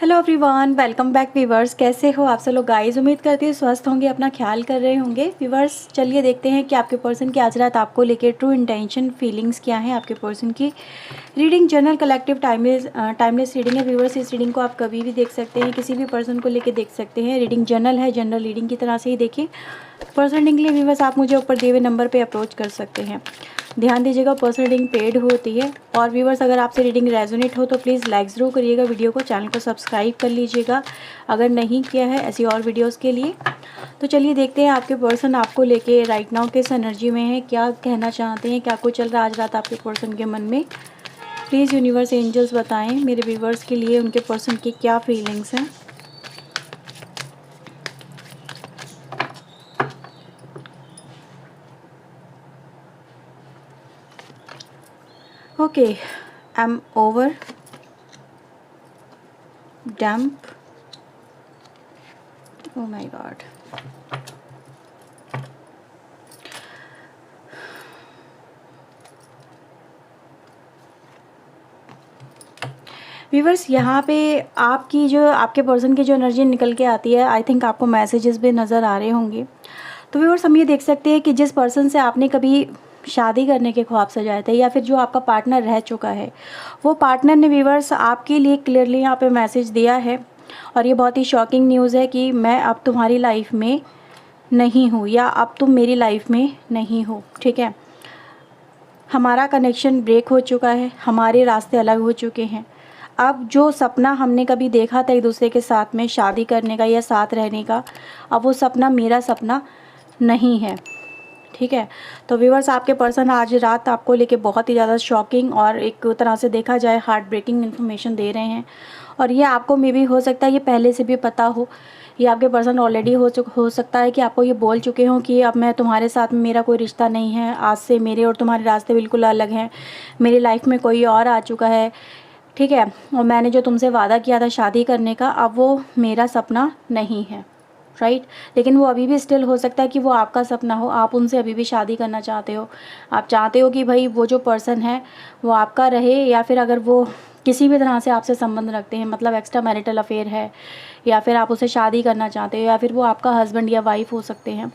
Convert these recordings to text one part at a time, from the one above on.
Hello everyone, welcome back viewers. कैसे हो आप सब लोग गाइस? उम्मीद करती हूँ स्वस्थ होंगे, अपना ख्याल कर रहे होंगे। व्यूवर्स चलिए देखते हैं कि आपके पर्सन की आज रात आपको लेके ट्रू इंटेंशन फीलिंग्स क्या हैं। आपके पर्सन की reading general collective timeless reading है। व्यूवर्स इस रीडिंग को आप कभी भी देख सकते हैं, किसी भी पर्सन को लेके देख सकते हैं। रीडिंग जनरल है, जनरल रीडिंग की तरह से ही देखिए। पर्सन रीडिंग के लिए व्यूवर्स आप मुझे ऊपर दिए हुए नंबर पर अप्रोच कर सकते हैं। ध्यान दीजिएगा, पर्सनल रीडिंग पेड होती है। और व्यूवर्स अगर आपसे रीडिंग रेजोनेट हो तो प्लीज़ लाइक ज़रूर करिएगा वीडियो को, चैनल को सब्सक्राइब कर लीजिएगा अगर नहीं किया है ऐसी और वीडियोस के लिए। तो चलिए देखते हैं आपके पर्सन आपको लेके राइट नाउ किस एनर्जी में है, क्या कहना चाहते हैं, क्या कुछ चल रहा है आज रात आपके पर्सन के मन में। प्लीज़ यूनिवर्स एंजल्स बताएँ मेरे व्यूवर्स के लिए उनके पर्सन की क्या फीलिंग्स हैं। Okay, I'm over dump. Oh my God. Viewers यहाँ पे आपकी जो आपके पर्सन की जो एनर्जी निकल के आती है, आई थिंक आपको मैसेजेस भी नज़र आ रहे होंगे। तो व्यूवर्स हम ये देख सकते हैं कि जिस पर्सन से आपने कभी शादी करने के ख्वाब सजाए थे या फिर जो आपका पार्टनर रह चुका है, वो पार्टनर ने व्यूवर्स आपके लिए क्लियरली यहाँ पे मैसेज दिया है। और ये बहुत ही शॉकिंग न्यूज़ है कि मैं अब तुम्हारी लाइफ में नहीं हूँ या अब तुम मेरी लाइफ में नहीं हो। ठीक है, हमारा कनेक्शन ब्रेक हो चुका है, हमारे रास्ते अलग हो चुके हैं। अब जो सपना हमने कभी देखा था एक दूसरे के साथ में शादी करने का या साथ रहने का, अब वो सपना मेरा सपना नहीं है। ठीक है, तो व्यूवर्स आपके पर्सन आज रात आपको लेके बहुत ही ज़्यादा शॉकिंग और एक तरह से देखा जाए हार्ट ब्रेकिंग इन्फॉर्मेशन दे रहे हैं। और ये आपको मे भी हो सकता है ये पहले से भी पता हो, ये आपके पर्सन ऑलरेडी हो सकता है कि आपको ये बोल चुके हों कि अब मैं तुम्हारे साथ में मेरा कोई रिश्ता नहीं है, आज से मेरे और तुम्हारे रास्ते बिल्कुल अलग हैं, मेरी लाइफ में कोई और आ चुका है। ठीक है, और मैंने जो तुमसे वादा किया था शादी करने का, अब वो मेरा सपना नहीं है। राइट, लेकिन वो अभी भी स्टिल हो सकता है कि वो आपका सपना हो, आप उनसे अभी भी शादी करना चाहते हो। आप चाहते हो कि भाई वो जो पर्सन है वो आपका रहे, या फिर अगर वो किसी भी तरह से आपसे संबंध रखते हैं, मतलब एक्स्ट्रा मैरिटल अफेयर है, या फिर आप उसे शादी करना चाहते हो, या फिर वो आपका हस्बैंड या वाइफ हो सकते हैं।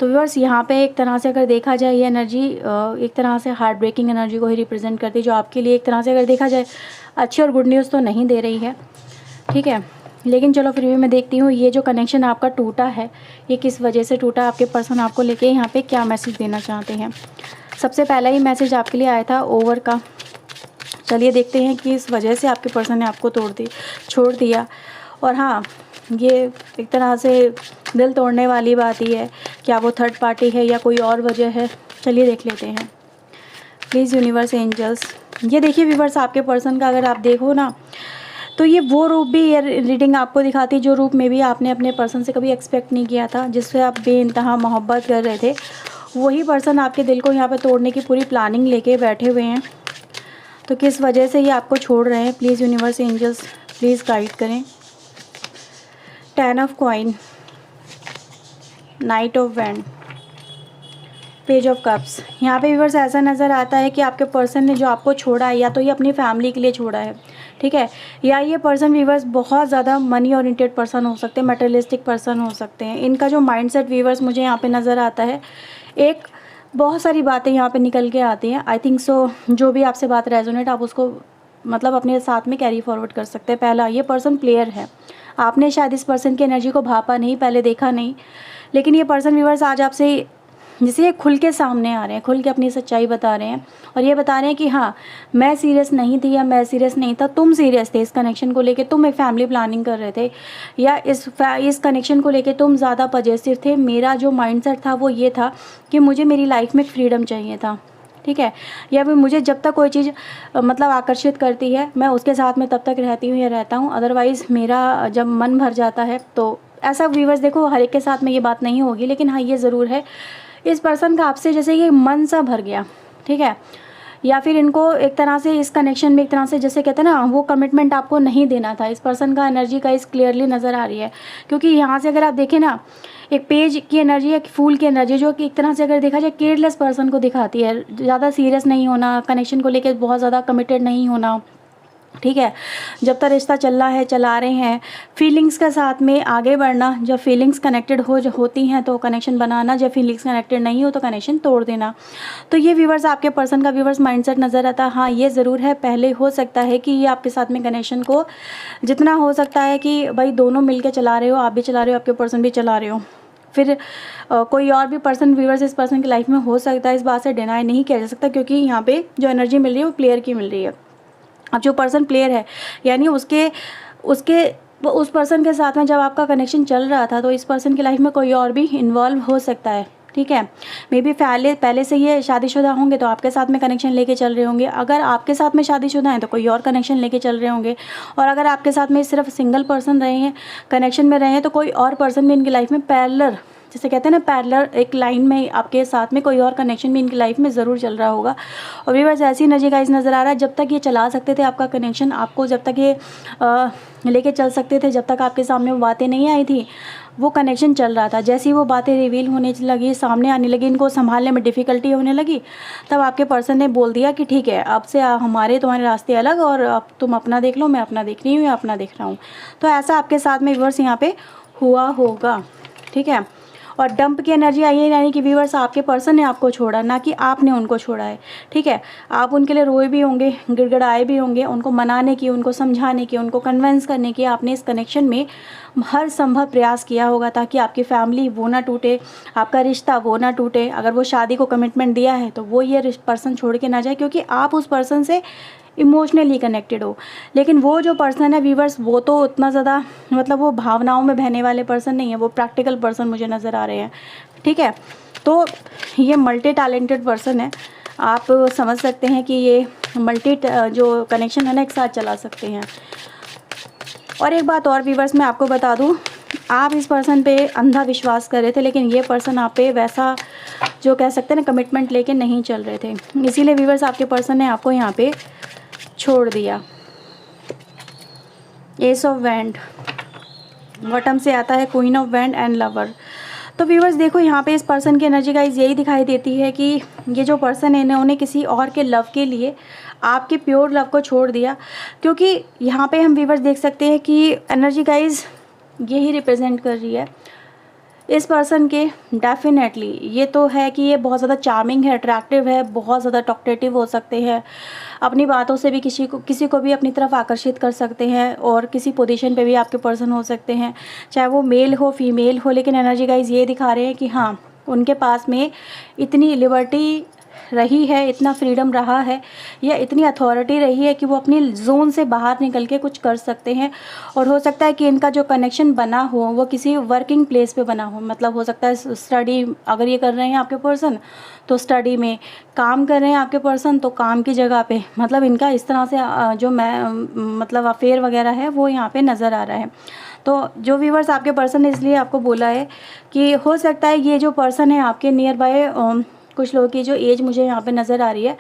तो व्यूअर्स यहाँ पे एक तरह से अगर देखा जाए ये एनर्जी एक तरह से हार्ट ब्रेकिंग एनर्जी को ही रिप्रेजेंट करती है, जो आपके लिए एक तरह से अगर देखा जाए अच्छी और गुड न्यूज़ तो नहीं दे रही है। ठीक है, लेकिन चलो फिर भी मैं देखती हूँ ये जो कनेक्शन आपका टूटा है ये किस वजह से टूटा, आपके पर्सन आपको लेके यहाँ पे क्या मैसेज देना चाहते हैं। सबसे पहला ही मैसेज आपके लिए आया था ओवर का। चलिए देखते हैं कि इस वजह से आपके पर्सन ने आपको छोड़ दिया। और हाँ, ये एक तरह से दिल तोड़ने वाली बात ही है, क्या वो थर्ड पार्टी है या कोई और वजह है। चलिए देख लेते हैं प्लीज़ यूनिवर्स एंजल्स। ये देखिए व्यूवर्स आपके पर्सन का अगर आप देखो ना, तो ये वो रूप भी ये रीडिंग आपको दिखाती है जो रूप में भी आपने अपने पर्सन से कभी एक्सपेक्ट नहीं किया था, जिससे आप बेइंतहा मोहब्बत कर रहे थे। वही पर्सन आपके दिल को यहाँ पे तोड़ने की पूरी प्लानिंग लेके बैठे हुए हैं। तो किस वजह से ये आपको छोड़ रहे हैं, please universe angels please guide करें। 10 of coin, knight of wand, page of cups. यहाँ पे व्यूअर्स ऐसा नज़र आता है कि आपके पर्सन ने जो आपको छोड़ा है या तो ये अपनी फैमिली के लिए छोड़ा है, ठीक है, या ये पर्सन व्यूअर्स बहुत ज़्यादा मनी ओरिएंटेड पर्सन हो सकते हैं, मटेरियलिस्टिक पर्सन हो सकते हैं। इनका जो माइंडसेट व्यूअर्स मुझे यहाँ पे नज़र आता है, एक बहुत सारी बातें यहाँ पे निकल के आती हैं। आई थिंक सो जो भी आपसे बात रेजोनेट आप उसको मतलब अपने साथ में कैरी फॉरवर्ड कर सकते हैं। पहला, ये पर्सन प्लेयर है, आपने शायद इस पर्सन की एनर्जी को भापा नहीं, पहले देखा नहीं, लेकिन ये पर्सन व्यूअर्स आज आपसे जिसे ये खुल के सामने आ रहे हैं, खुल के अपनी सच्चाई बता रहे हैं और ये बता रहे हैं कि हाँ मैं सीरियस नहीं थी या मैं सीरियस नहीं था, तुम सीरियस थे इस कनेक्शन को लेके, तुम एक फैमिली प्लानिंग कर रहे थे या इस कनेक्शन को लेके तुम ज़्यादा पॉजिटिव थे। मेरा जो माइंडसेट था वो ये था कि मुझे मेरी लाइफ में फ्रीडम चाहिए था, ठीक है, या फिर मुझे जब तक कोई चीज़ मतलब आकर्षित करती है मैं उसके साथ में तब तक रहती हूँ या रहता हूँ, अदरवाइज़ मेरा जब मन भर जाता है तो ऐसा। व्यूवर्स देखो हर एक के साथ में ये बात नहीं होगी, लेकिन हाँ ये ज़रूर है इस पर्सन का आपसे जैसे ये मन सा भर गया, ठीक है, या फिर इनको एक तरह से इस कनेक्शन में एक तरह से जैसे कहते हैं ना वो कमिटमेंट आपको नहीं देना था। इस पर्सन का एनर्जी का इस क्लियरली नज़र आ रही है, क्योंकि यहाँ से अगर आप देखें ना एक पेज की एनर्जी, एक फूल की एनर्जी, जो कि एक तरह से अगर देखा जाए केयरलेस पर्सन को दिखाती है, ज़्यादा सीरियस नहीं होना, कनेक्शन को लेकर बहुत ज़्यादा कमिटेड नहीं होना, ठीक है। जब तक रिश्ता चल रहा है, चला रहे हैं, फीलिंग्स के साथ में आगे बढ़ना। जब फीलिंग्स कनेक्टेड होती हैं तो कनेक्शन बनाना, जब फीलिंग्स कनेक्टेड नहीं हो तो कनेक्शन तोड़ देना। तो ये व्यूवर्स आपके पर्सन का व्यूवर्स माइंडसेट नज़र आता है। हाँ, ये ज़रूर है, पहले हो सकता है कि ये आपके साथ में कनेक्शन को जितना हो सकता है कि भाई दोनों मिल के चला रहे हो, आप भी चला रहे हो, आपके पर्सन भी चला रहे हो, फिर कोई और भी पर्सन व्यूवर्स इस पर्सन की लाइफ में हो सकता है। इस बात से डिनाई नहीं किया जा सकता, क्योंकि यहाँ पे जो एनर्जी मिल रही है वो प्लेयर की मिल रही है। अब जो पर्सन प्लेयर है, यानी उसके उस पर्सन के साथ में जब आपका कनेक्शन चल रहा था तो इस पर्सन की लाइफ में कोई और भी इन्वॉल्व हो सकता है। ठीक है, मे बी पहले से ये शादीशुदा होंगे तो आपके साथ में कनेक्शन लेके चल रहे होंगे। अगर आपके साथ में शादीशुदा हैं तो कोई और कनेक्शन लेके चल रहे होंगे। और अगर आपके साथ में सिर्फ सिंगल पर्सन रहे हैं, कनेक्शन में रहे हैं, तो कोई और पर्सन भी इनकी लाइफ में पैरेलल, जैसे कहते हैं ना पैरेलल, एक लाइन में आपके साथ में कोई और कनेक्शन भी इनकी लाइफ में ज़रूर चल रहा होगा। और भी बस ऐसी एनर्जी गाइस नज़र आ रहा है, जब तक ये चला सकते थे आपका कनेक्शन, आपको जब तक ये लेके चल सकते थे, जब तक आपके सामने वो बातें नहीं आई थी, वो कनेक्शन चल रहा था। जैसे ही वो बातें रिवील होने लगी, सामने आने लगी, इनको संभालने में डिफ़िकल्टी होने लगी, तब आपके पर्सन ने बोल दिया कि ठीक है, अब से हमारे तुम्हारे रास्ते अलग, और अब तुम अपना देख लो, मैं अपना देख रही हूँ या अपना देख रहा हूँ। तो ऐसा आपके साथ में व्यूअर्स यहाँ पे हुआ होगा। ठीक है, और डंप की एनर्जी आई है, यानी कि व्यूअर्स आपके पर्सन ने आपको छोड़ा, ना कि आपने उनको छोड़ा है। ठीक है, आप उनके लिए रोए भी होंगे, गिड़गिड़ाए भी होंगे, उनको मनाने की, उनको समझाने की, उनको कन्विंस करने की आपने इस कनेक्शन में हर संभव प्रयास किया होगा, ताकि आपकी फैमिली वो ना टूटे, आपका रिश्ता वो ना टूटे। अगर वो शादी को कमिटमेंट दिया है तो वो ये पर्सन छोड़ के ना जाए, क्योंकि आप उस पर्सन से इमोशनली कनेक्टेड हो। लेकिन वो जो पर्सन है व्यूवर्स, वो तो उतना ज़्यादा मतलब वो भावनाओं में बहने वाले पर्सन नहीं है, वो प्रैक्टिकल पर्सन मुझे नज़र आ रहे हैं। ठीक है, तो ये मल्टी टैलेंटेड पर्सन है। आप समझ सकते हैं कि ये मल्टी जो कनेक्शन है ना, एक साथ चला सकते हैं। और एक बात और व्यूवर्स मैं आपको बता दूं, आप इस पर्सन पे अंधा विश्वास कर रहे थे, लेकिन ये पर्सन आप पे वैसा जो कह सकते हैं ना कमिटमेंट लेके नहीं चल रहे थे, इसीलिए व्यूवर्स आपके पर्सन ने आपको यहाँ पे छोड़ दिया। एस ऑफ वैंड, बॉटम से आता है queen of wand and lover. तो व्यूवर्स देखो, यहाँ पे इस पर्सन की एनर्जी गाइस यही दिखाई देती है कि ये जो पर्सन है इन्होंने किसी और के लव के लिए आपके प्योर लव को छोड़ दिया। क्योंकि यहाँ पे हम व्यूवर्स देख सकते हैं कि एनर्जी गाइस यही रिप्रेजेंट कर रही है इस पर्सन के। डेफिनेटली ये तो है कि ये बहुत ज़्यादा चार्मिंग है, अट्रैक्टिव है, बहुत ज़्यादा टॉकटेटिव हो सकते हैं, अपनी बातों से भी किसी को भी अपनी तरफ आकर्षित कर सकते हैं, और किसी पोजीशन पे भी आपके पर्सन हो सकते हैं, चाहे वो मेल हो फीमेल हो। लेकिन एनर्जी गाइस ये दिखा रहे हैं कि हाँ, उनके पास में इतनी लिबर्टी रही है, इतना फ्रीडम रहा है, या इतनी अथॉरिटी रही है कि वो अपनी जोन से बाहर निकल के कुछ कर सकते हैं। और हो सकता है कि इनका जो कनेक्शन बना हो वो किसी वर्किंग प्लेस पे बना हो, मतलब हो सकता है स्टडी अगर ये कर रहे हैं आपके पर्सन तो स्टडी में, काम कर रहे हैं आपके पर्सन तो काम की जगह पे, मतलब इनका इस तरह से जो मतलब अफेयर वगैरह है वो यहाँ पे नज़र आ रहा है। तो जो व्यूवर्स आपके पर्सन ने इसलिए आपको बोला है कि हो सकता है ये जो पर्सन है आपके नियर बाय, कुछ लोगों की जो एज मुझे यहाँ पे नज़र आ रही है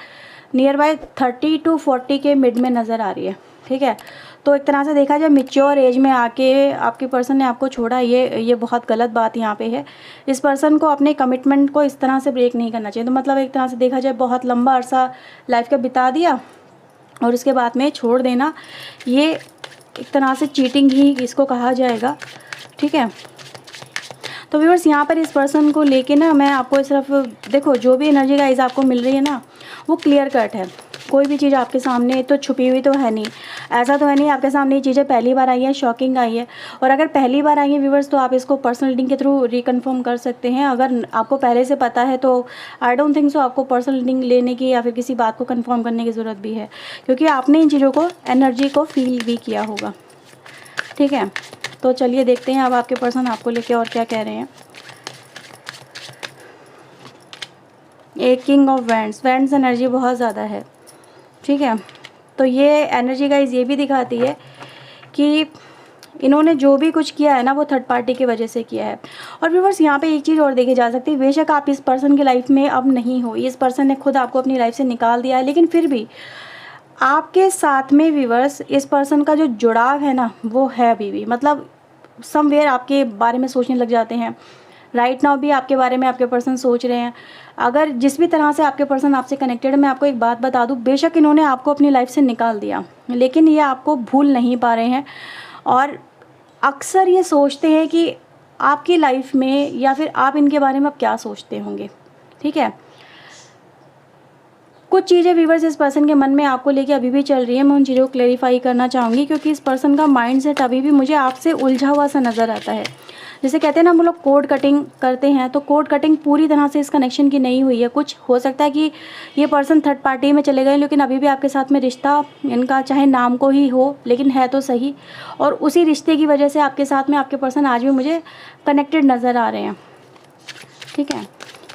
नियर बाय 30 to 40 के मिड में नज़र आ रही है। ठीक है, तो एक तरह से देखा जाए मैच्योर एज में आके आपके पर्सन ने आपको छोड़ा, ये बहुत गलत बात यहाँ पे है। इस पर्सन को अपने कमिटमेंट को इस तरह से ब्रेक नहीं करना चाहिए। तो मतलब एक तरह से देखा जाए बहुत लंबा अरसा लाइफ का बिता दिया और उसके बाद में छोड़ देना, ये एक तरह से चीटिंग ही इसको कहा जाएगा। ठीक है, तो व्यूअर्स यहाँ पर इस पर्सन को लेके ना मैं आपको सिर्फ देखो, जो भी एनर्जी गाइस आपको मिल रही है ना वो क्लियर कट है। कोई भी चीज़ आपके सामने तो छुपी हुई तो है नहीं, ऐसा तो है नहीं आपके सामने ये चीज़ें पहली बार आई है, शॉकिंग आई है। और अगर पहली बार आई है व्यूअर्स तो आप इसको पर्सनल रीडिंग के थ्रू रिकन्फर्म कर सकते हैं। अगर आपको पहले से पता है तो आई डोंट थिंक सो आपको पर्सनल रीडिंग लेने की या फिर किसी बात को कन्फर्म करने की ज़रूरत भी है, क्योंकि आपने इन चीज़ों को एनर्जी को फील भी किया होगा। ठीक है, तो चलिए देखते हैं अब आपके पर्सन आपको लेके और क्या कह रहे हैं। एक किंग ऑफ वैंड्स एनर्जी बहुत ज़्यादा है। ठीक है, तो ये एनर्जी गाइस ये भी दिखाती है कि इन्होंने जो भी कुछ किया है ना वो थर्ड पार्टी की वजह से किया है। और व्यूअर्स यहाँ पे एक चीज़ और देखी जा सकती है, बेशक आप इस पर्सन की लाइफ में अब नहीं हो, इस पर्सन ने खुद आपको अपनी लाइफ से निकाल दिया है, लेकिन फिर भी आपके साथ में व्यूअर्स इस पर्सन का जो जुड़ाव है ना वो है अभी भी। मतलब समवेयर आपके बारे में सोचने लग जाते हैं, राइट नाउ भी आपके बारे में आपके पर्सन सोच रहे हैं। अगर जिस भी तरह से आपके पर्सन आपसे कनेक्टेड है, मैं आपको एक बात बता दूं, बेशक इन्होंने आपको अपनी लाइफ से निकाल दिया, लेकिन ये आपको भूल नहीं पा रहे हैं। और अक्सर ये सोचते हैं कि आपकी लाइफ में या फिर आप इनके बारे में अब क्या सोचते होंगे। ठीक है, कुछ चीज़ें व्यूअर्स इस पर्सन के मन में आपको लेके अभी भी चल रही है, मैं उन चीज़ों को क्लेरिफाई करना चाहूँगी, क्योंकि इस पर्सन का माइंड सेट अभी भी मुझे आपसे उलझा हुआ सा नज़र आता है। जैसे कहते हैं ना हम लोग कोड कटिंग करते हैं, तो कोड कटिंग पूरी तरह से इस कनेक्शन की नहीं हुई है। कुछ हो सकता है कि ये पर्सन थर्ड पार्टी में चले गए, लेकिन अभी भी आपके साथ में रिश्ता इनका चाहे नाम को ही हो, लेकिन है तो सही। और उसी रिश्ते की वजह से आपके साथ में आपके पर्सन आज भी मुझे कनेक्टेड नज़र आ रहे हैं। ठीक है,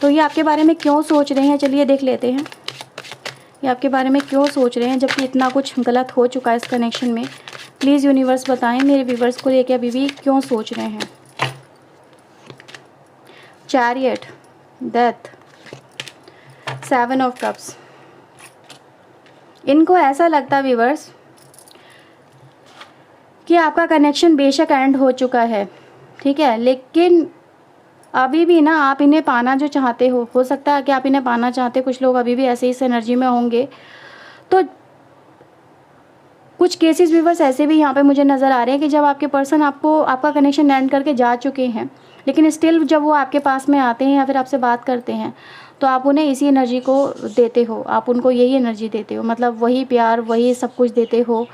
तो ये आपके बारे में क्यों सोच रहे हैं, चलिए देख लेते हैं। ये आपके बारे में क्यों सोच रहे हैं जबकि इतना कुछ गलत हो चुका है इस कनेक्शन में। प्लीज़ यूनिवर्स बताएं मेरे व्यूवर्स को लेके अभी भी क्यों सोच रहे हैं। Chariot, death, 7 of cups. इनको ऐसा लगता है व्यूवर्स कि आपका कनेक्शन बेशक एंड हो चुका है, ठीक है, लेकिन अभी भी ना आप इन्हें पाना जो चाहते हो सकता है कि आप इन्हें पाना चाहते, कुछ लोग अभी भी ऐसे ही इस एनर्जी में होंगे। तो कुछ केसेस व्यूवर्स ऐसे भी यहाँ पे मुझे नज़र आ रहे हैं कि जब आपके पर्सन आपका कनेक्शन एंड करके जा चुके हैं, लेकिन स्टिल जब वो आपके पास में आते हैं या फिर आपसे बात करते हैं, तो आप उन्हें इसी एनर्जी को देते हो, आप उनको यही एनर्जी देते हो, मतलब वही प्यार वही सब कुछ देते हो,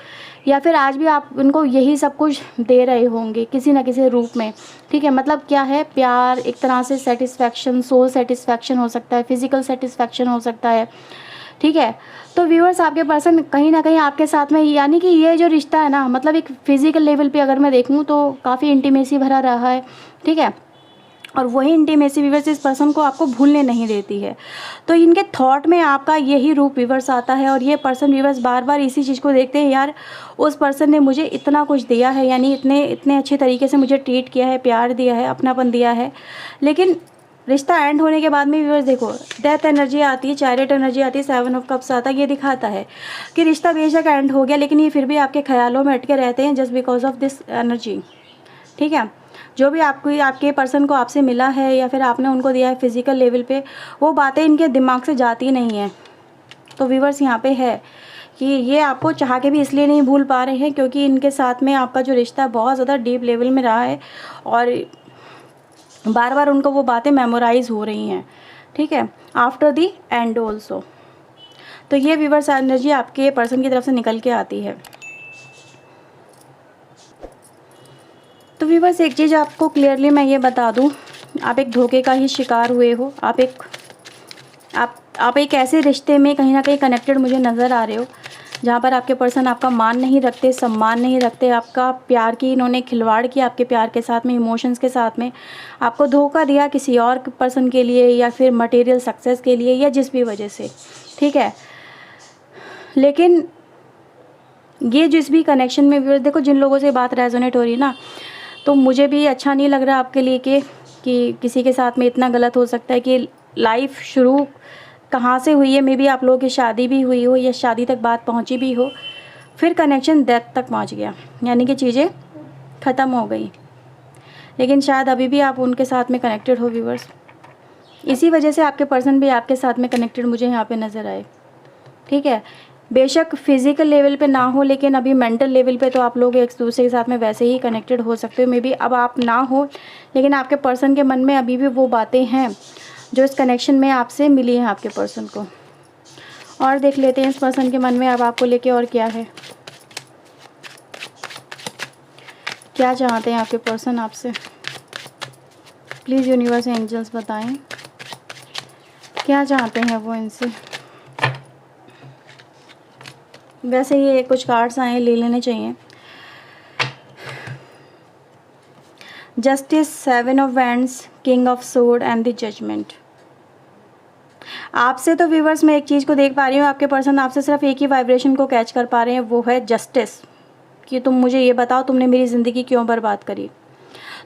या फिर आज भी आप उनको यही सब कुछ दे रहे होंगे किसी न किसी रूप में। ठीक है, मतलब क्या है, प्यार, एक तरह से सेटिस्फैक्शन, सोल सेटिस्फैक्शन हो सकता है, फिजिकल सेटिस्फैक्शन हो सकता है। ठीक है, तो व्यूअर्स आपके पर्सन कहीं ना कहीं आपके साथ में, यानी कि ये जो रिश्ता है ना, मतलब एक फिजिकल लेवल पे अगर मैं देखूँ तो काफ़ी इंटीमेसी भरा रहा है। ठीक है, और वही इंटीमेसी व्यूअर्स इस पर्सन को आपको भूलने नहीं देती है। तो इनके थॉट में आपका यही रूप व्यूअर्स आता है, और ये पर्सन व्यूअर्स बार बार इसी चीज़ को देखते हैं, यार उस पर्सन ने मुझे इतना कुछ दिया है, यानी इतने अच्छे तरीके से मुझे ट्रीट किया है, प्यार दिया है, अपनापन दिया है, लेकिन रिश्ता एंड होने के बाद में व्यूअर्स देखो डेथ एनर्जी आती है, चैरियट एनर्जी आती है, 7 ऑफ कप्स आता है। ये दिखाता है कि रिश्ता बेशक एंड हो गया, लेकिन ये फिर भी आपके ख्यालों में अटके रहते हैं just because of this energy. ठीक है, जो भी आपके पर्सन को आपसे मिला है या फिर आपने उनको दिया है फिजिकल लेवल पे, वो बातें इनके दिमाग से जाती नहीं है। तो व्यूअर्स यहाँ पे है कि ये आपको चाह के भी इसलिए नहीं भूल पा रहे हैं क्योंकि इनके साथ में आपका जो रिश्ता बहुत ज़्यादा डीप लेवल में रहा है, और बार बार उनको वो बातें मेमोराइज हो रही हैं। ठीक है, आफ्टर दी एंड ऑल्सो। तो ये व्यूअर्स एनर्जी आपके पर्सन की तरफ से निकल के आती है। तो व्यूअर्स एक चीज़ आपको क्लियरली मैं ये बता दूं, आप एक धोखे का ही शिकार हुए हो। आप एक ऐसे रिश्ते में कहीं ना कहीं कनेक्टेड मुझे नज़र आ रहे हो जहाँ पर आपके पर्सन आपका मान नहीं रखते, सम्मान नहीं रखते, आपका प्यार की इन्होंने खिलवाड़ किया आपके प्यार के साथ में, इमोशंस के साथ में, आपको धोखा दिया किसी और पर्सन के लिए या फिर मटेरियल सक्सेस के लिए या जिस भी वजह से। ठीक है, लेकिन ये जिस भी कनेक्शन में देखो, जिन लोगों से बात रेजोनेट हो रही है ना, तो मुझे भी अच्छा नहीं लग रहा आपके लिए कि किसी के साथ में इतना गलत हो सकता है कि लाइफ शुरू कहाँ से हुई है, मे बी आप लोगों की शादी भी हुई हो या शादी तक बात पहुँची भी हो, फिर कनेक्शन डेथ तक पहुँच गया, यानी कि चीज़ें ख़त्म हो गई, लेकिन शायद अभी भी आप उनके साथ में कनेक्टेड हो व्यूअर्स। इसी वजह से आपके पर्सन भी आपके साथ में कनेक्टेड मुझे यहाँ पे नज़र आए। ठीक है, बेशक फिजिकल लेवल पे ना हो, लेकिन अभी मेंटल लेवल पे तो आप लोग एक दूसरे के साथ में वैसे ही कनेक्टेड हो सकते हो। मे बी अब आप ना हो, लेकिन आपके पर्सन के मन में अभी भी वो बातें हैं जो इस कनेक्शन में आपसे मिली हैं आपके पर्सन को। और देख लेते हैं इस पर्सन के मन में अब आपको लेके और क्या है, क्या चाहते हैं आपके पर्सन आपसे। प्लीज़ यूनिवर्स एंजल्स बताएं क्या चाहते हैं वो इनसे। वैसे ये कुछ कार्ड्स आए, ले लेने चाहिए। Justice, 7 of wands, king of sword and the judgement. आपसे तो व्यूवर्स मैं एक चीज़ को देख पा रही हूँ, आपके पर्सन आपसे सिर्फ एक ही वाइब्रेशन को कैच कर पा रहे हैं, वो है जस्टिस। कि तुम मुझे ये बताओ, तुमने मेरी ज़िंदगी क्यों बर्बाद करी,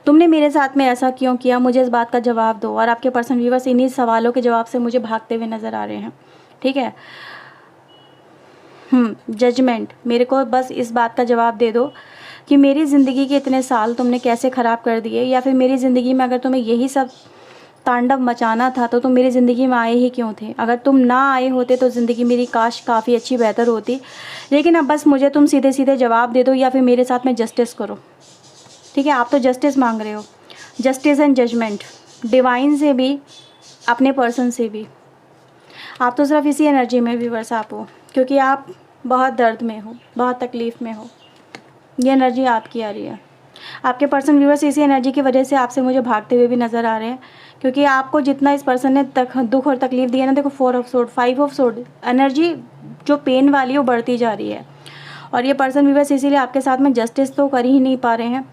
तुमने मेरे साथ में ऐसा क्यों किया, मुझे इस बात का जवाब दो। और आपके पर्सन व्यूवर्स इन्हीं सवालों के जवाब से मुझे भागते हुए नज़र आ रहे हैं। ठीक है, जजमेंट, मेरे को बस इस बात का जवाब दे दो कि मेरी ज़िंदगी के इतने साल तुमने कैसे ख़राब कर दिए, या फिर मेरी ज़िंदगी में अगर तुम्हें यही सब तांडव मचाना था तो तुम मेरी ज़िंदगी में आए ही क्यों थे। अगर तुम ना आए होते तो ज़िंदगी मेरी काश काफ़ी अच्छी बेहतर होती। लेकिन अब बस मुझे तुम सीधे सीधे जवाब दे दो या फिर मेरे साथ में जस्टिस करो। ठीक है, आप तो जस्टिस मांग रहे हो, जस्टिस एंड जजमेंट, डिवाइन से भी, अपने पर्सन से भी। आप तो सिर्फ इसी एनर्जी में व्यूअर्स आप हो, क्योंकि आप बहुत दर्द में हो, बहुत तकलीफ़ में हो। ये एनर्जी आपकी आ रही है। आपके पर्सन व्यूअर्स इसी एनर्जी की वजह से आपसे मुझे भागते हुए भी नज़र आ रहे हैं, क्योंकि आपको जितना इस पर्सन ने दुख और तकलीफ़ दिया ना, देखो 4 of sword, 5 of sword, energy जो पेन वाली है वो बढ़ती जा रही है। और ये पर्सन व्यूअर्स इसीलिए आपके साथ में जस्टिस तो कर ही नहीं पा रहे हैं।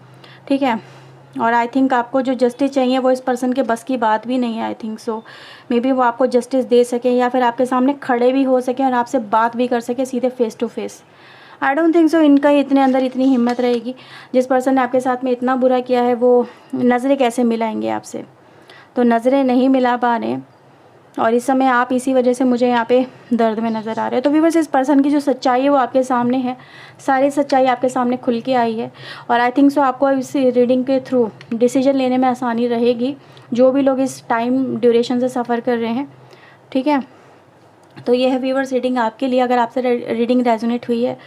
ठीक है, और आई थिंक आपको जो जस्टिस चाहिए वो इस पर्सन के बस की बात भी नहीं है। I think so may be वो आपको जस्टिस दे सके या फिर आपके सामने खड़े भी हो सके और आपसे बात भी कर सके सीधे face to face. I don't think so इनका इतने अंदर इतनी हिम्मत रहेगी। जिस पर्सन ने आपके साथ में इतना बुरा किया है वो नज़रें कैसे मिलाएंगे आपसे, तो नज़रें नहीं मिला पा रहे, और इस समय आप इसी वजह से मुझे यहाँ पे दर्द में नज़र आ रहे हैं। तो व्यूअर्स इस पर्सन की जो सच्चाई है वो आपके सामने है, सारी सच्चाई आपके सामने खुल के आई है। और आई थिंक सो आपको इस रीडिंग के थ्रू डिसीजन लेने में आसानी रहेगी, जो भी लोग इस टाइम ड्यूरेशन से सफ़र कर रहे हैं। ठीक है, तो ये है व्यूअर्स रीडिंग आपके लिए। अगर आपसे रीडिंग रेजोनेट हुई है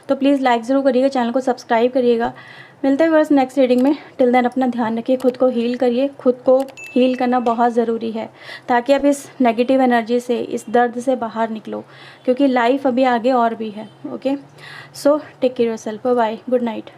तो प्लीज़ लाइक ज़रूर करिएगा, चैनल को सब्सक्राइब करिएगा। मिलते हैं व्यूअर्स नेक्स्ट रीडिंग में। टिल देन अपना ध्यान रखिए, खुद को हील करिए। खुद को हील करना बहुत ज़रूरी है ताकि आप इस नेगेटिव एनर्जी से, इस दर्द से बाहर निकलो, क्योंकि लाइफ अभी आगे और भी है। Okay, so take care yourself, bye, good night.